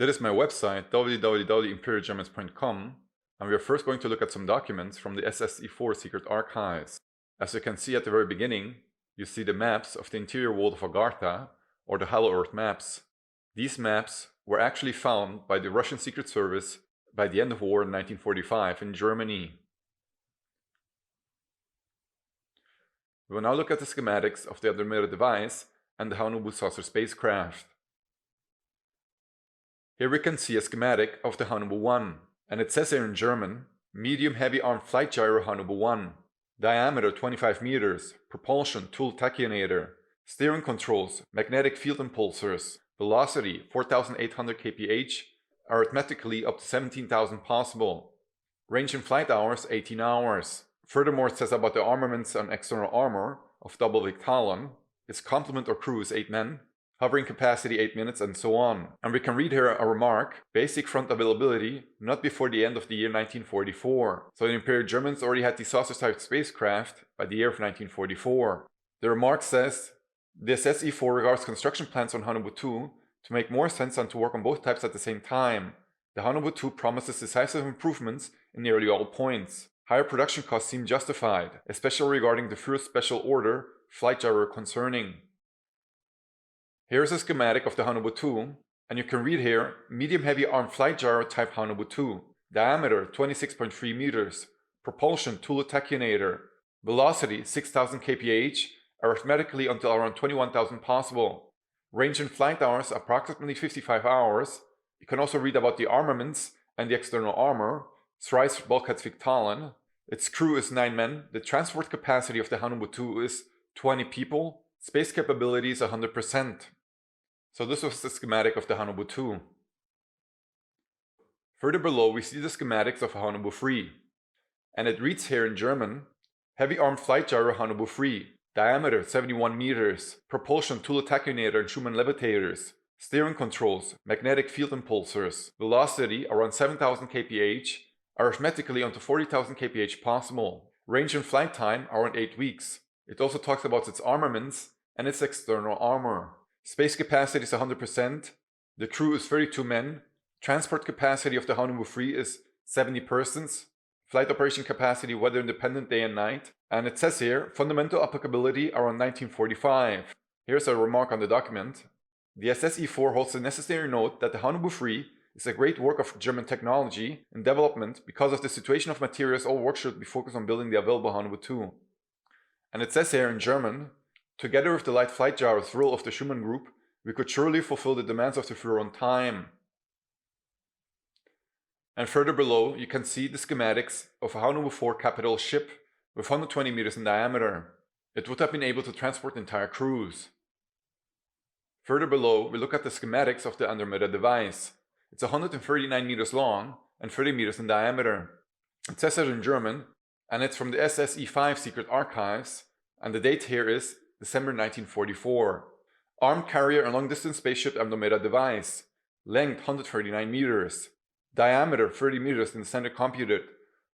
That is my website, www.imperialgermans.com, and we are first going to look at some documents from the SSE4 secret archives. As you can see at the very beginning, you see the maps of the interior world of Agartha, or the Hollow Earth maps. These maps were actually found by the Russian Secret Service by the end of war in 1945 in Germany. We will now look at the schematics of the Andromeda device and the Haunebu saucer spacecraft. Here we can see a schematic of the Haunebu 1, and it says here in German, medium heavy armed flight gyro Haunebu 1, diameter 25 meters, propulsion tool tachyonator, steering controls, magnetic field impulsors, velocity 4,800 kph, arithmetically up to 17,000 possible, range in flight hours 18 hours. Furthermore, it says about the armaments and external armor of double Victalon, its complement or crew is 8 men, hovering capacity 8 minutes, and so on. And we can read here a remark, basic front availability not before the end of the year 1944. So the Imperial Germans already had these saucer-type spacecraft by the year of 1944. The remark says, the SSE4 regards construction plans on Haunebu 2 to make more sense than to work on both types at the same time. The Haunebu 2 promises decisive improvements in nearly all points. Higher production costs seem justified, especially regarding the first special order flight gyro concerning. Here is a schematic of the Haunebu 2, and you can read here, medium heavy armed flight gyro type Haunebu 2, diameter 26.3 meters, propulsion tool tachyonator, velocity 6,000 kph, arithmetically until around 21,000 possible, range in flight hours approximately 55 hours. You can also read about the armaments and the external armor, thrice bulkheads Victalon. Its crew is 9 men, the transport capacity of the Haunebu 2 is 20 people, space capability is 100%. So this was the schematic of the Haunebu 2. Further below we see the schematics of Haunebu 3. And it reads here in German, heavy armed flight gyro Haunebu 3, diameter 71 meters, propulsion tool tachyonator and Schumann levitators, steering controls, magnetic field impulsors, velocity around 7,000 kph, arithmetically onto 40,000 kph possible, range and flight time around 8 weeks. It also talks about its armaments and its external armor. Space capacity is 100%, the crew is 32 men, transport capacity of the Haunebu 3 is 70 persons, flight operation capacity weather independent day and night, and it says here, fundamental applicability around 1945. Here's a remark on the document. The SSE4 holds the necessary note that the Haunebu 3 is a great work of German technology and development because of the situation of materials all work should be focused on building the available Haunebu 2. And it says here in German, together with the light flight gyro Vril of the Schumann group, we could surely fulfill the demands of the Führer on time. And further below, you can see the schematics of a Haunebu 4 capital ship with 120 meters in diameter. It would have been able to transport entire crews. Further below, we look at the schematics of the Andromeda device. It's 139 meters long and 30 meters in diameter. It says it in German, and it's from the SSE5 secret archives, and the date here is December 1944. Armed carrier and long-distance spaceship Andromeda device. Length 139 meters. Diameter 30 meters in the center computed.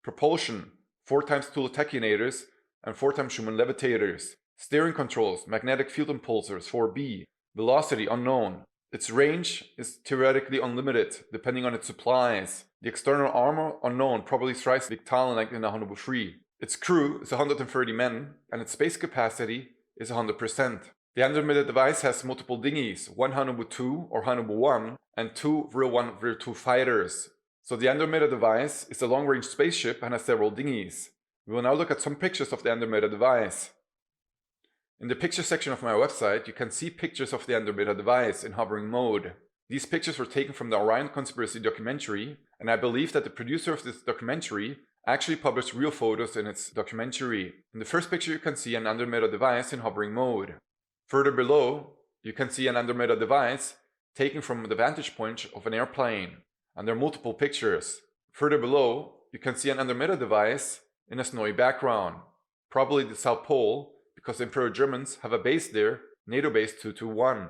Propulsion 4 times tool tachionators and 4 times Schumann levitators. Steering controls, magnetic field impulsors 4B. Velocity unknown. Its range is theoretically unlimited, depending on its supplies. The external armor unknown, probably thrice Victalon like in the Haunebu 3. Its crew is 130 men, and its space capacity is 100%. The Andromeda device has multiple dinghies, one Haunebu 2 or Haunebu 1, and 2 Vril 1, Vril 2 fighters. So the Andromeda device is a long-range spaceship and has several dinghies. We will now look at some pictures of the Andromeda device. In the picture section of my website, you can see pictures of the Andromeda device in hovering mode. These pictures were taken from the Orion Conspiracy documentary, and I believe that the producer of this documentary actually published real photos in its documentary. In the first picture you can see an Andromeda device in hovering mode. Further below, you can see an Andromeda device taken from the vantage point of an airplane, and there are multiple pictures. Further below, you can see an Andromeda device in a snowy background, probably the South Pole, because the Imperial Germans have a base there, NATO base 221.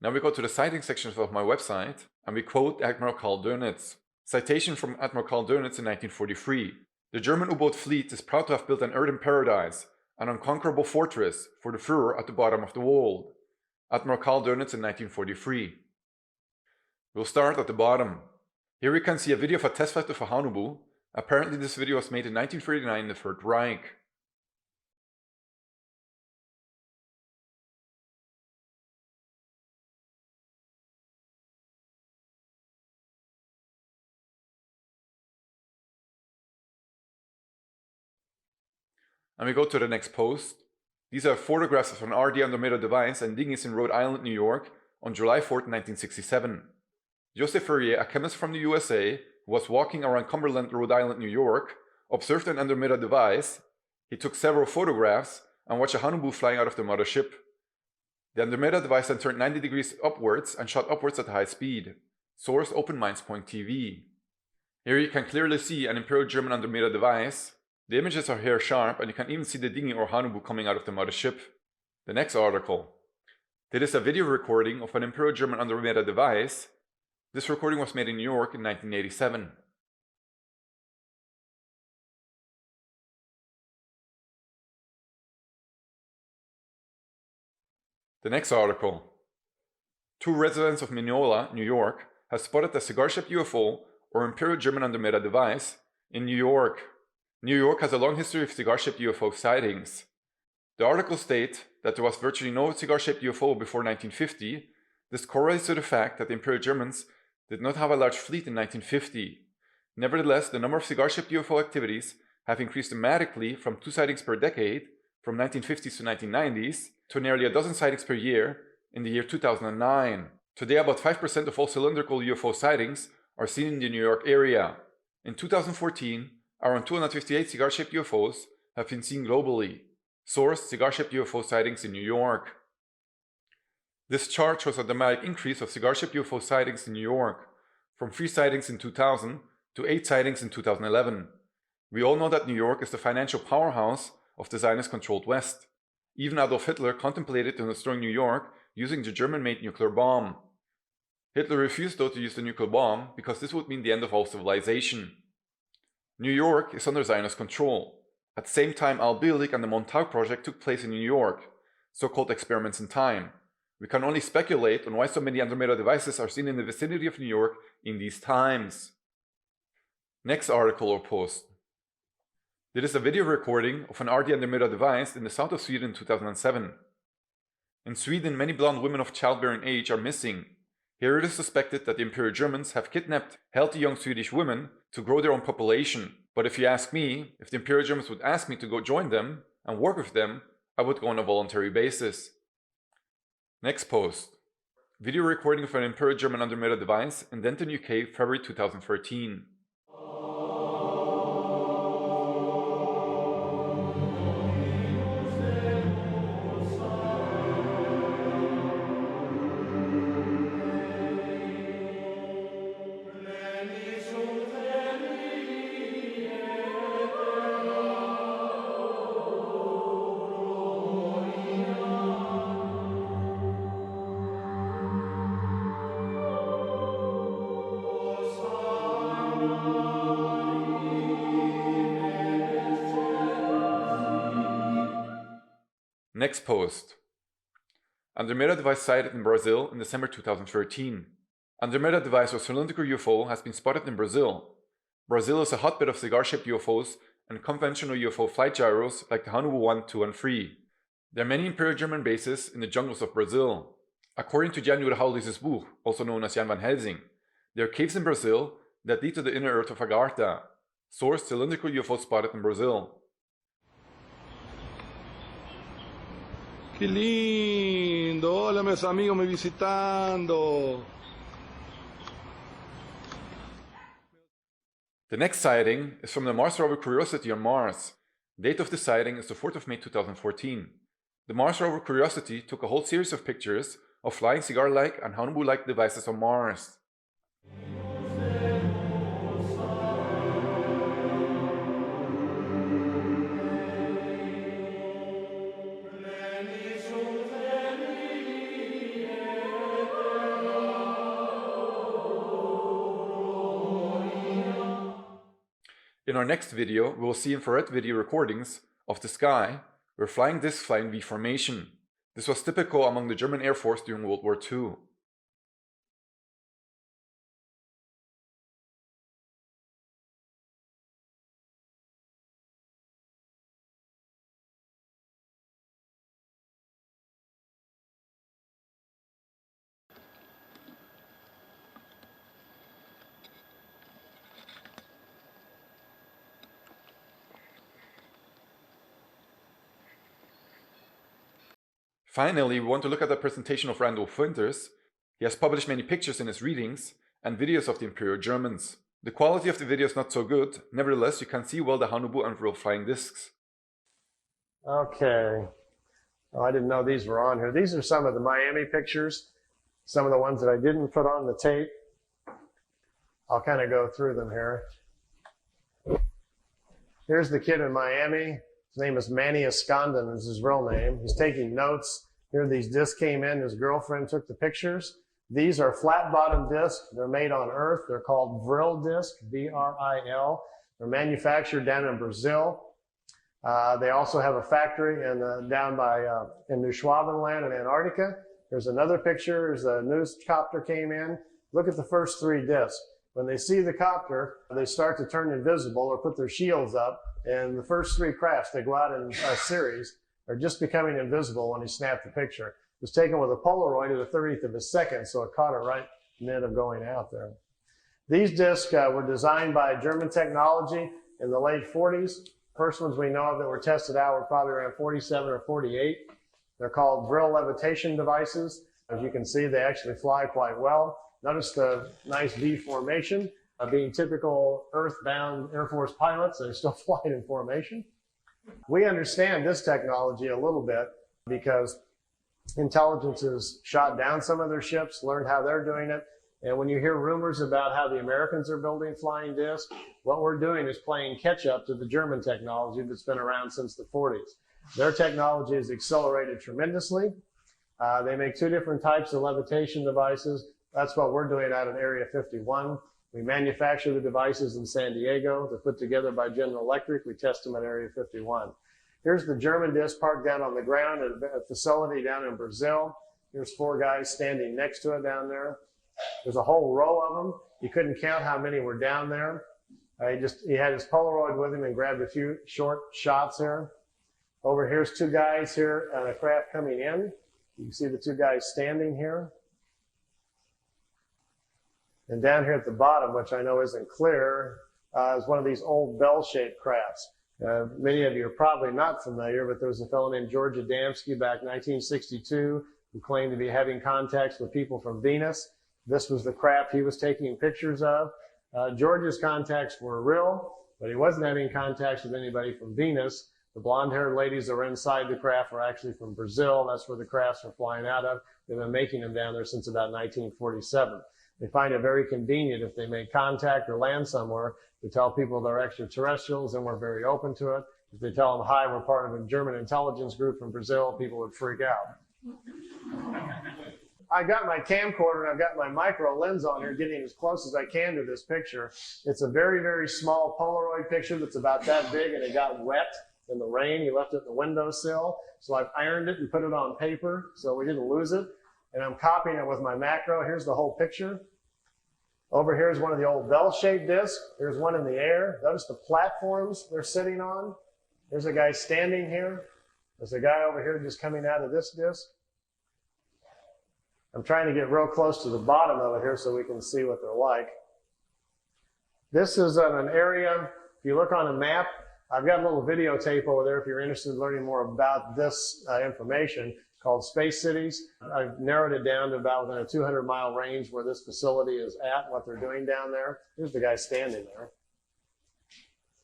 Now we go to the citing section of my website, and we quote Admiral Doenitz. Citation from Admiral Doenitz in 1943. The German U-boat fleet is proud to have built an earthen paradise, an unconquerable fortress for the Führer at the bottom of the world. Admiral Doenitz in 1943. We'll start at the bottom. Here we can see a video of a test flight of a Haunebu. Apparently this video was made in 1939 in the Third Reich. And we go to the next post. These are photographs of an RD Andromeda device and dinghies in Rhode Island, New York on July 4, 1967. Joseph Fourier, a chemist from the USA, who was walking around Cumberland, Rhode Island, New York, observed an Andromeda device. He took several photographs and watched a Haunebu flying out of the mothership. The Andromeda device then turned 90 degrees upwards and shot upwards at high speed. Source OpenMinds.tv. Here you can clearly see an Imperial German Andromeda device. The images are hair sharp and you can even see the dinghy or Haunebu coming out of the mothership. The next article. This is a video recording of an Imperial German Andromeda device. This recording was made in New York in 1987. The next article. Two residents of Mineola, New York, have spotted a cigar-shaped UFO or Imperial German Andromeda device in New York. New York has a long history of cigar-shaped UFO sightings. The article states that there was virtually no cigar-shaped UFO before 1950. This correlates to the fact that the Imperial Germans did not have a large fleet in 1950. Nevertheless, the number of cigar-shaped UFO activities have increased dramatically from 2 sightings per decade, from 1950s to 1990s, to nearly a dozen sightings per year in the year 2009. Today, about 5% of all cylindrical UFO sightings are seen in the New York area. In 2014, around 258 cigar-shaped UFOs have been seen globally. Source: cigar-shaped UFO sightings in New York. This chart shows a dramatic increase of cigar-shaped UFO sightings in New York, from 3 sightings in 2000 to 8 sightings in 2011. We all know that New York is the financial powerhouse of the Zionist-controlled West. Even Adolf Hitler contemplated destroying New York using the German-made nuclear bomb. Hitler refused though to use the nuclear bomb because this would mean the end of all civilization. New York is under Zionist control. At the same time, Al Bialik and the Montauk Project took place in New York, so-called experiments in time. We can only speculate on why so many Andromeda devices are seen in the vicinity of New York in these times. Next article or post. This is a video recording of an RD Andromeda device in the south of Sweden in 2007. In Sweden, many blonde women of childbearing age are missing. Here it is suspected that the Imperial Germans have kidnapped healthy young Swedish women to grow their own population. But if you ask me, if the Imperial Germans would ask me to go join them and work with them, I would go on a voluntary basis. Next post. Video recording of an Imperial German Andromeda device in Denton, UK, February 2013. Next post. Andromeda device sighted in Brazil in December 2013. Andromeda device or cylindrical UFO has been spotted in Brazil. Brazil is a hotbed of cigar-shaped UFOs and conventional UFO flight gyros like the Haunebu 1, 2 and 3. There are many Imperial German bases in the jungles of Brazil. According to Jan Uderhaulis's book, also known as Jan van Helsing, there are caves in Brazil that lead to the inner earth of Agartha. Source: cylindrical UFO spotted in Brazil. ¡Qué lindo! Hola, mis amigos me visitando. The next sighting is from the Mars rover Curiosity on Mars. Date of the sighting is the 4th of May 2014. The Mars rover Curiosity took a whole series of pictures of flying cigar-like and Haunebu-like devices on Mars. In our next video, we will see infrared video recordings of the sky where flying discs fly in V formation. This was typical among the German Air Force during World War II. Finally, we want to look at the presentation of Randall Winters. He has published many pictures in his readings and videos of the Imperial Germans. The quality of the video is not so good, nevertheless you can see well the Hanubu and Vril flying discs. Okay. Oh, I didn't know these were on here. These are some of the Miami pictures, some of the ones that I didn't put on the tape. I'll kind of go through them here. Here's the kid in Miami. His name is Manny Escondon, is his real name. He's taking notes. Here these discs came in. His girlfriend took the pictures. These are flat-bottom discs. They're made on Earth. They're called Vril discs, V-R-I-L. They're manufactured down in Brazil. They also have a factory down in New Schwabenland in Antarctica. There's another picture. There's a news copter came in. Look at the first three discs. When they see the copter, they start to turn invisible or put their shields up. And the first three crafts, they go out in a series, are just becoming invisible when he snapped the picture. It was taken with a Polaroid at a 30th of a second, so it caught it right in the mid of going out there. These discs were designed by German technology in the late 40s. First ones we know of that were tested out were probably around 47 or 48. They're called Vril levitation devices. As you can see, they actually fly quite well. Notice the nice V formation. Being typical Earth-bound Air Force pilots, they're still flying in formation. We understand this technology a little bit because intelligence has shot down some of their ships, learned how they're doing it. And when you hear rumors about how the Americans are building flying discs, what we're doing is playing catch up to the German technology that's been around since the 40s. Their technology has accelerated tremendously. They make two different types of levitation devices. That's what we're doing out in Area 51. We manufacture the devices in San Diego. They're put together by General Electric. We test them at Area 51. Here's the German disc parked down on the ground at a facility down in Brazil. Here's four guys standing next to it down there. There's a whole row of them. You couldn't count how many were down there. He had his Polaroid with him and grabbed a few short shots here. Over here's two guys here on a craft coming in. You can see the two guys standing here. And down here at the bottom, which I know isn't clear, is one of these old bell-shaped crafts. Many of you are probably not familiar, but there was a fellow named George Adamski back in 1962 who claimed to be having contacts with people from Venus. This was the craft he was taking pictures of. George's contacts were real, but he wasn't having contacts with anybody from Venus. The blonde-haired ladies that were inside the craft were actually from Brazil. That's where the crafts were flying out of. They've been making them down there since about 1947. They find it very convenient if they make contact or land somewhere to tell people they're extraterrestrials, and we're very open to it. If they tell them, hi, we're part of a German intelligence group from Brazil, people would freak out. I got my camcorder and I've got my micro lens on here, getting as close as I can to this picture. It's a very, very small Polaroid picture that's about that big, and it got wet in the rain. He left it in the windowsill. So I've ironed it and put it on paper so we didn't lose it. And I'm copying it with my macro. Here's the whole picture. Over here is one of the old bell-shaped discs. Here's one in the air. Notice the platforms they're sitting on. There's a guy standing here. There's a guy over here just coming out of this disc. I'm trying to get real close to the bottom of it here so we can see what they're like. This is an area, if you look on a map, I've got a little videotape over there if you're interested in learning more about this information, called Space Cities. I've narrowed it down to about within a 200-mile range where this facility is at, what they're doing down there. Here's the guy standing there.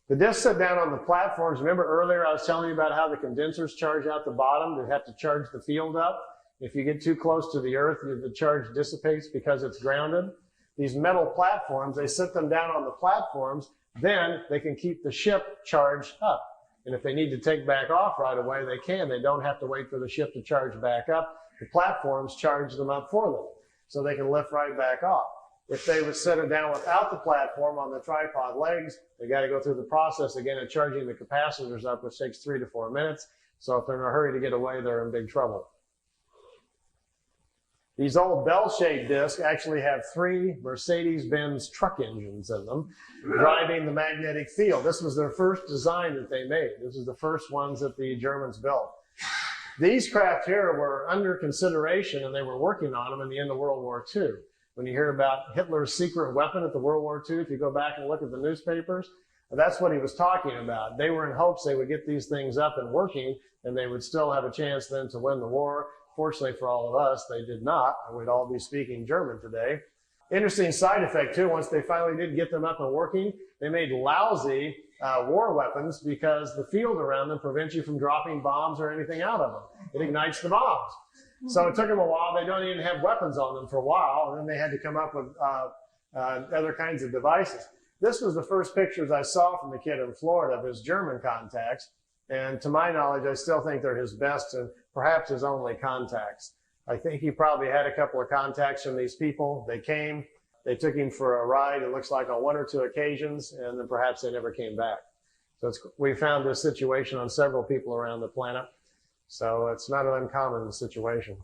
The discs sit down on the platforms. Remember earlier I was telling you about how the condensers charge out the bottom to have to charge the field up? If you get too close to the Earth, the charge dissipates because it's grounded. These metal platforms, they sit them down on the platforms, then they can keep the ship charged up. And if they need to take back off right away, they can. They don't have to wait for the ship to charge back up. The platforms charge them up for them, so they can lift right back off. If they would set it down without the platform on the tripod legs, they got to go through the process again of charging the capacitors up, which takes 3 to 4 minutes. So if they're in a hurry to get away, they're in big trouble. These old bell-shaped discs actually have 3 Mercedes-Benz truck engines in them, driving the magnetic field. This was their first design that they made. This is the first ones that the Germans built. These craft here were under consideration, and they were working on them in the end of World War II. When you hear about Hitler's secret weapon at the World War II, if you go back and look at the newspapers, that's what he was talking about. They were in hopes they would get these things up and working, and they would still have a chance then to win the war. Fortunately for all of us, they did not, and we'd all be speaking German today. Interesting side effect too, once they finally did get them up and working, they made lousy war weapons because the field around them prevents you from dropping bombs or anything out of them. It ignites the bombs. So it took them a while. They don't even have weapons on them for a while, and then they had to come up with other kinds of devices. This was the first pictures I saw from the kid in Florida of his German contacts, and to my knowledge, I still think they're his best and perhaps his only contacts. I think he probably had a couple of contacts from these people. They came, they took him for a ride, it looks like on 1 or 2 occasions, and then perhaps they never came back. So we found this situation on several people around the planet. So it's not an uncommon situation.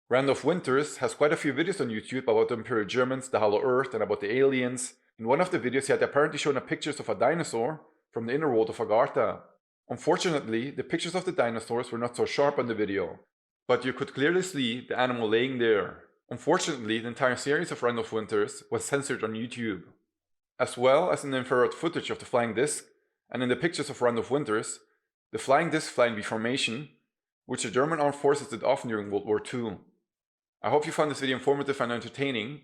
Randall Winters has quite a few videos on YouTube about the Imperial Germans, the Hollow Earth, and about the aliens. In one of the videos, he had apparently shown pictures of a dinosaur from the inner world of Agartha. Unfortunately, the pictures of the dinosaurs were not so sharp on the video, but you could clearly see the animal laying there. Unfortunately, the entire series of Randall Winters was censored on YouTube, as well as in the infrared footage of the flying disc, and in the pictures of Randall Winters, the flying disc flying V formation, which the German armed forces did often during World War II. I hope you found this video informative and entertaining.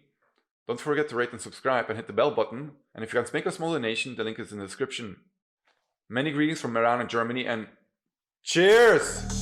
Don't forget to rate and subscribe and hit the bell button, and if you can make a small donation, the link is in the description. Many greetings from Meran in Germany, and cheers!